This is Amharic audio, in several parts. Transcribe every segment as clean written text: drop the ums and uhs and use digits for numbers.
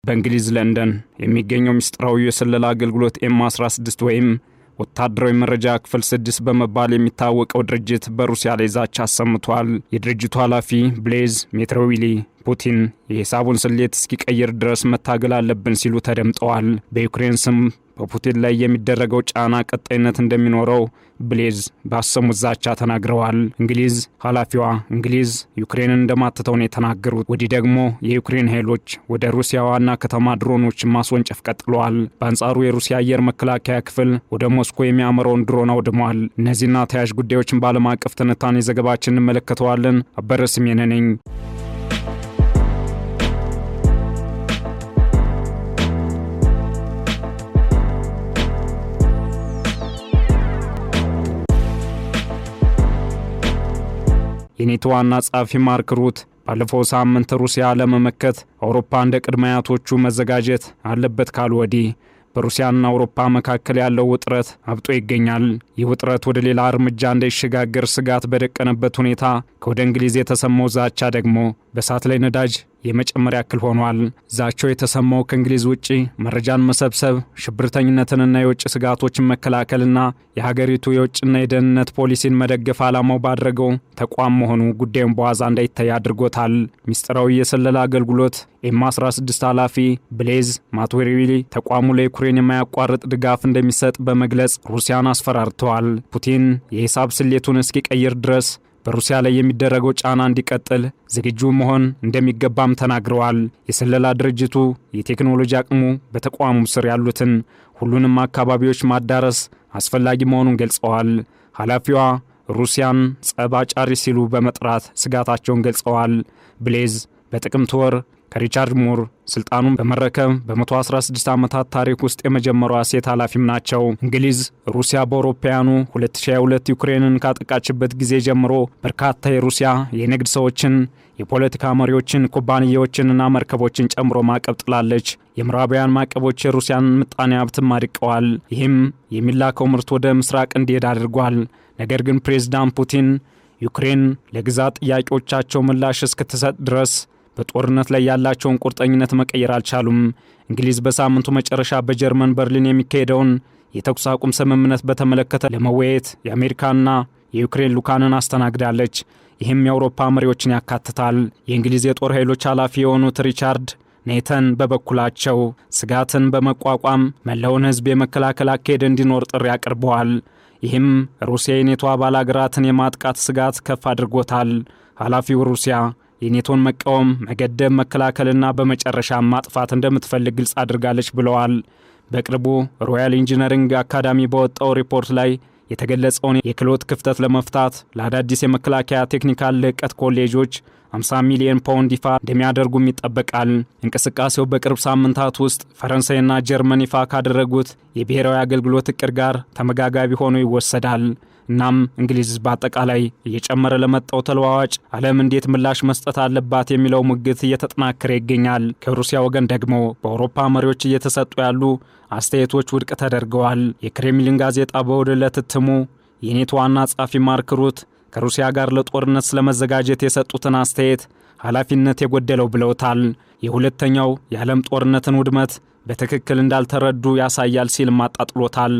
በእንግሊዝ ለንደን የሚገኘው ሚስጥራዊ የስለላ አገልግሎት M16 ወይም ወታደራዊ መረጃ ክፍል 6 በመባል የሚታወቀው ድርጅት በሩሲያ ላይ ዛቻ አሰምቷል። የድርጅቱ ኃላፊ ብሌዝ ሜትሮዊሊ ፑቲን የሂሳቡን ስሌት እስኪቀይር ድረስ መታገል አለብን ሲሉ ተደምጠዋል። በዩክሬን ስም በፑቲን ላይ የሚደረገው ጫና ቀጣይነት እንደሚኖረው ብሌዝ ባሰሙት ዛቻ ተናግረዋል። ኃላፊዋ እንግሊዝ ዩክሬንን እንደማትተው ነው የተናገሩት። ወዲህ ደግሞ የዩክሬን ኃይሎች ወደ ሩሲያ ዋና ከተማ ድሮኖች ማስወንጨፍ ቀጥለዋል። በአንጻሩ የሩሲያ አየር መከላከያ ክፍል ወደ ሞስኮ የሚያመራውን ድሮን አውድሟል። እነዚህና ተያያዥ ጉዳዮችን በዓለም አቀፍ ትንታኔ ዘገባችን እንመለከተዋለን። አበረ ስሜነ ነኝ። የኔቶ ዋና ጸሐፊ ማርክ ሩት ባለፈው ሳምንት ሩሲያ ለመመከት አውሮፓ እንደ ቅድመ አያቶቹ መዘጋጀት አለበት ካሉ ወዲህ በሩሲያና አውሮፓ መካከል ያለው ውጥረት አብጦ ይገኛል። ይህ ውጥረት ወደ ሌላ እርምጃ እንዳይሸጋገር ስጋት በደቀነበት ሁኔታ ከወደ እንግሊዝ የተሰማው ዛቻ ደግሞ በእሳት ላይ ነዳጅ የመጨመር ያክል ሆኗል። ዛቻው የተሰማው ከእንግሊዝ ውጪ መረጃን መሰብሰብ፣ ሽብርተኝነትንና የውጭ ስጋቶችን መከላከልና የሀገሪቱ የውጭና የደህንነት ፖሊሲን መደገፍ ዓላማው ባደረገው ተቋም መሆኑ ጉዳዩን በዋዛ እንዳይታይ አድርጎታል። ሚስጥራዊ የስለላ አገልግሎት M16 ኃላፊ ብሌዝ ሜትሮዊሊ ተቋሙ ለዩክሬን የማያቋርጥ ድጋፍ እንደሚሰጥ በመግለጽ ሩሲያን አስፈራርተዋል። ፑቲን የሂሳብ ስሌቱን እስኪቀይር ድረስ በሩሲያ ላይ የሚደረገው ጫና እንዲቀጥል ዝግጁ መሆን እንደሚገባም ተናግረዋል። የስለላ ድርጅቱ የቴክኖሎጂ አቅሙ በተቋሙ ስር ያሉትን ሁሉንም አካባቢዎች ማዳረስ አስፈላጊ መሆኑን ገልጸዋል። ኃላፊዋ ሩሲያን ጸብ አጫሪ ሲሉ በመጥራት ስጋታቸውን ገልጸዋል። ብሌዝ በጥቅምት ወር ከሪቻርድ ሙር ስልጣኑን በመረከብ በ116 ዓመታት ታሪክ ውስጥ የመጀመሪያዋ ሴት ኃላፊም ናቸው። እንግሊዝ ሩሲያ በአውሮፓውያኑ 2022 ዩክሬንን ካጠቃችበት ጊዜ ጀምሮ በርካታ የሩሲያ የንግድ ሰዎችን፣ የፖለቲካ መሪዎችን፣ ኩባንያዎችንና መርከቦችን ጨምሮ ማዕቀብ ጥላለች። የምዕራባውያን ማዕቀቦች የሩሲያን ምጣኔ ሀብትም አድቀዋል። ይህም የሚላከው ምርት ወደ ምስራቅ እንዲሄድ አድርጓል። ነገር ግን ፕሬዝዳንት ፑቲን ዩክሬን ለግዛት ጥያቄዎቻቸው ምላሽ እስክትሰጥ ድረስ በጦርነት ላይ ያላቸውን ቁርጠኝነት መቀየር አልቻሉም። እንግሊዝ በሳምንቱ መጨረሻ በጀርመን በርሊን የሚካሄደውን የተኩስ አቁም ስምምነት በተመለከተ ለመወያየት የአሜሪካና የዩክሬን ልዑካንን አስተናግዳለች። ይህም የአውሮፓ መሪዎችን ያካትታል። የእንግሊዝ የጦር ኃይሎች ኃላፊ የሆኑት ሪቻርድ ኔተን በበኩላቸው ስጋትን በመቋቋም መላውን ሕዝብ የመከላከል አካሄድ እንዲኖር ጥሪ አቅርበዋል። ይህም ሩሲያ የኔቶ አባል አገራትን የማጥቃት ስጋት ከፍ አድርጎታል። ኃላፊው ሩሲያ የኔቶን መቃወም፣ መገደብ፣ መከላከልና በመጨረሻ ማጥፋት እንደምትፈልግ ግልጽ አድርጋለች ብለዋል። በቅርቡ ሮያል ኢንጂነሪንግ አካዳሚ በወጣው ሪፖርት ላይ የተገለጸውን የክህሎት ክፍተት ለመፍታት ለአዳዲስ የመከላከያ ቴክኒካል ልዕቀት ኮሌጆች 50 ሚሊዮን ፓውንድ ይፋ እንደሚያደርጉም ይጠበቃል። እንቅስቃሴው በቅርብ ሳምንታት ውስጥ ፈረንሳይና ጀርመን ይፋ ካደረጉት የብሔራዊ አገልግሎት እቅድ ጋር ተመጋጋቢ ሆኖ ይወሰዳል። እናም እንግሊዝ በአጠቃላይ እየጨመረ ለመጣው ተለዋዋጭ ዓለም እንዴት ምላሽ መስጠት አለባት የሚለው ሙግት እየተጠናከረ ይገኛል። ከሩሲያ ወገን ደግሞ በአውሮፓ መሪዎች እየተሰጡ ያሉ አስተያየቶች ውድቅ ተደርገዋል። የክሬምሊን ጋዜጣ በእሁድ ዕለት እትሙ የኔቶ ዋና ጸሐፊ ማርክ ሩት ከሩሲያ ጋር ለጦርነት ስለመዘጋጀት የሰጡትን አስተያየት ኃላፊነት የጎደለው ብለውታል። የሁለተኛው የዓለም ጦርነትን ውድመት በትክክል እንዳልተረዱ ያሳያል ሲል ማጣጥሎታል።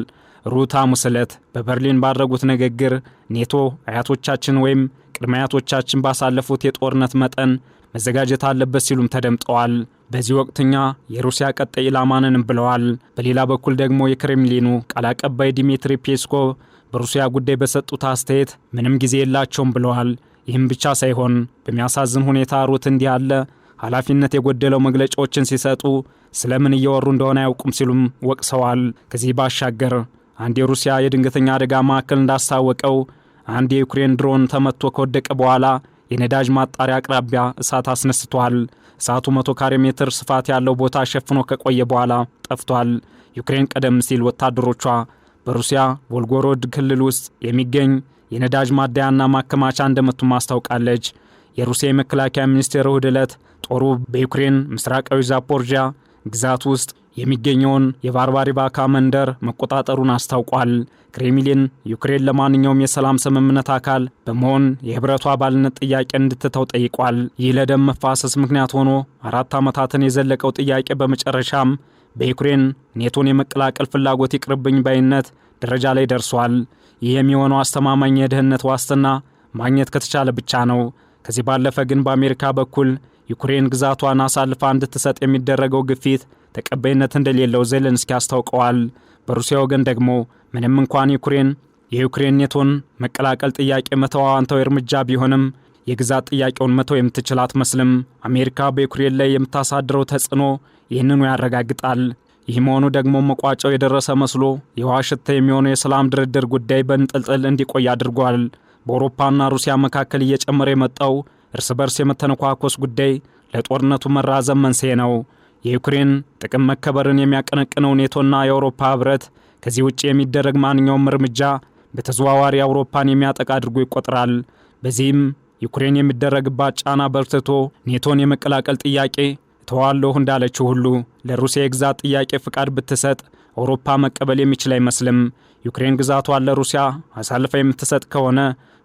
ሩት ሐሙስ ዕለት በበርሊን ባደረጉት ንግግር ኔቶ አያቶቻችን ወይም ቅድመ አያቶቻችን ባሳለፉት የጦርነት መጠን መዘጋጀት አለበት ሲሉም ተደምጠዋል። በዚህ ወቅትኛ የሩሲያ ቀጣይ ኢላማንን ብለዋል። በሌላ በኩል ደግሞ የክሬምሊኑ ቃል አቀባይ ዲሚትሪ ፔስኮቭ በሩሲያ ጉዳይ በሰጡት አስተያየት ምንም ጊዜ የላቸውም ብለዋል። ይህም ብቻ ሳይሆን በሚያሳዝን ሁኔታ ሩት እንዲህ ያለ ኃላፊነት የጎደለው መግለጫዎችን ሲሰጡ ስለምን እየወሩ እንደሆነ አያውቁም ሲሉም ወቅሰዋል። ከዚህ ባሻገር አንድ የሩሲያ የድንገተኛ አደጋ ማዕከል እንዳስታወቀው አንድ የዩክሬን ድሮን ተመቶ ከወደቀ በኋላ የነዳጅ ማጣሪያ አቅራቢያ እሳት አስነስቷል። እሳቱ 100 ካሬ ሜትር ስፋት ያለው ቦታ ሸፍኖ ከቆየ በኋላ ጠፍቷል። ዩክሬን ቀደም ሲል ወታደሮቿ በሩሲያ ቮልጎሮድ ክልል ውስጥ የሚገኝ የነዳጅ ማደያና ማከማቻ እንደመቱ ማስታወቃለች። የሩሲያ የመከላከያ ሚኒስቴር እሁድ ዕለት ጦሩ በዩክሬን ምስራቃዊ ዛፖርዣ ግዛት ውስጥ የሚገኘውን የቫርባሪቫካ መንደር መቆጣጠሩን አስታውቋል። ክሬምሊን ዩክሬን ለማንኛውም የሰላም ስምምነት አካል በመሆን የህብረቱ አባልነት ጥያቄ እንድትተው ጠይቋል። ይህ ለደም መፋሰስ ምክንያት ሆኖ 4 ዓመታትን የዘለቀው ጥያቄ በመጨረሻም በዩክሬን ኔቶን የመቀላቀል ፍላጎት ይቅርብኝ ባይነት ደረጃ ላይ ደርሷል። ይህ የሚሆነው አስተማማኝ የደህንነት ዋስትና ማግኘት ከተቻለ ብቻ ነው። ከዚህ ባለፈ ግን በአሜሪካ በኩል ዩክሬን ግዛቷን አሳልፋ እንድትሰጥ የሚደረገው ግፊት ተቀባይነት እንደሌለው ዜሌንስኪ አስታውቀዋል። በሩሲያ ወገን ደግሞ ምንም እንኳን የዩክሬን ኔቶን መቀላቀል ጥያቄ መተው አዎንታዊ እርምጃ ቢሆንም የግዛት ጥያቄውን መተው የምትችል አትመስልም። አሜሪካ በዩክሬን ላይ የምታሳድረው ተጽዕኖ ይህንኑ ያረጋግጣል። ይህ መሆኑ ደግሞ መቋጫው የደረሰ መስሎ የውሃ ሽታ የሚሆነው የሰላም ድርድር ጉዳይ በንጥልጥል እንዲቆይ አድርጓል። በአውሮፓና ሩሲያ መካከል እየጨመረ የመጣው እርስ በርስ የመተነኳኮስ ጉዳይ ለጦርነቱ መራዘም መንስኤ ነው። የዩክሬን ጥቅም መከበርን የሚያቀነቅነው ኔቶና የአውሮፓ ህብረት ከዚህ ውጭ የሚደረግ ማንኛውም እርምጃ በተዘዋዋሪ አውሮፓን የሚያጠቃ አድርጎ ይቆጥራል። በዚህም ዩክሬን የሚደረግባት ጫና በርትቶ ኔቶን የመቀላቀል ጥያቄ ተዋለሁ እንዳለችው ሁሉ ለሩሲያ የግዛት ጥያቄ ፍቃድ ብትሰጥ አውሮፓ መቀበል የሚችል አይመስልም። ዩክሬን ግዛቷን ለሩሲያ አሳልፋ የምትሰጥ ከሆነ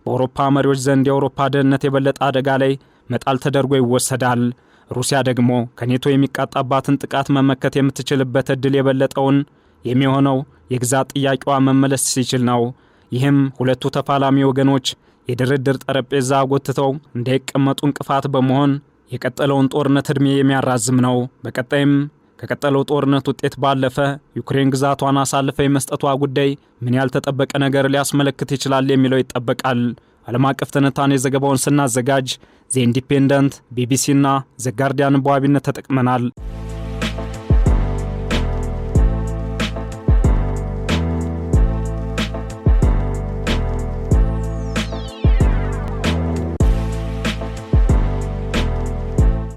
በአውሮፓ መሪዎች ዘንድ የአውሮፓ ደህንነት የበለጠ አደጋ ላይ መጣል ተደርጎ ይወሰዳል። ሩሲያ ደግሞ ከኔቶ የሚቃጣባትን ጥቃት መመከት የምትችልበት እድል የበለጠውን የሚሆነው የግዛት ጥያቄዋ መመለስ ሲችል ነው። ይህም ሁለቱ ተፋላሚ ወገኖች የድርድር ጠረጴዛ ጎትተው እንዳይቀመጡ እንቅፋት በመሆን የቀጠለውን ጦርነት ዕድሜ የሚያራዝም ነው። በቀጣይም ከቀጠለው ጦርነት ውጤት ባለፈ ዩክሬን ግዛቷን አሳልፈ የመስጠቷ ጉዳይ ምን ያልተጠበቀ ነገር ሊያስመለክት ይችላል የሚለው ይጠበቃል። ዓለም አቀፍ ትንታኔ ዘገባውን ስናዘጋጅ ዘ ኢንዲፔንደንት፣ ቢቢሲና ዘ ጋርዲያን በዋቢነት ተጠቅመናል።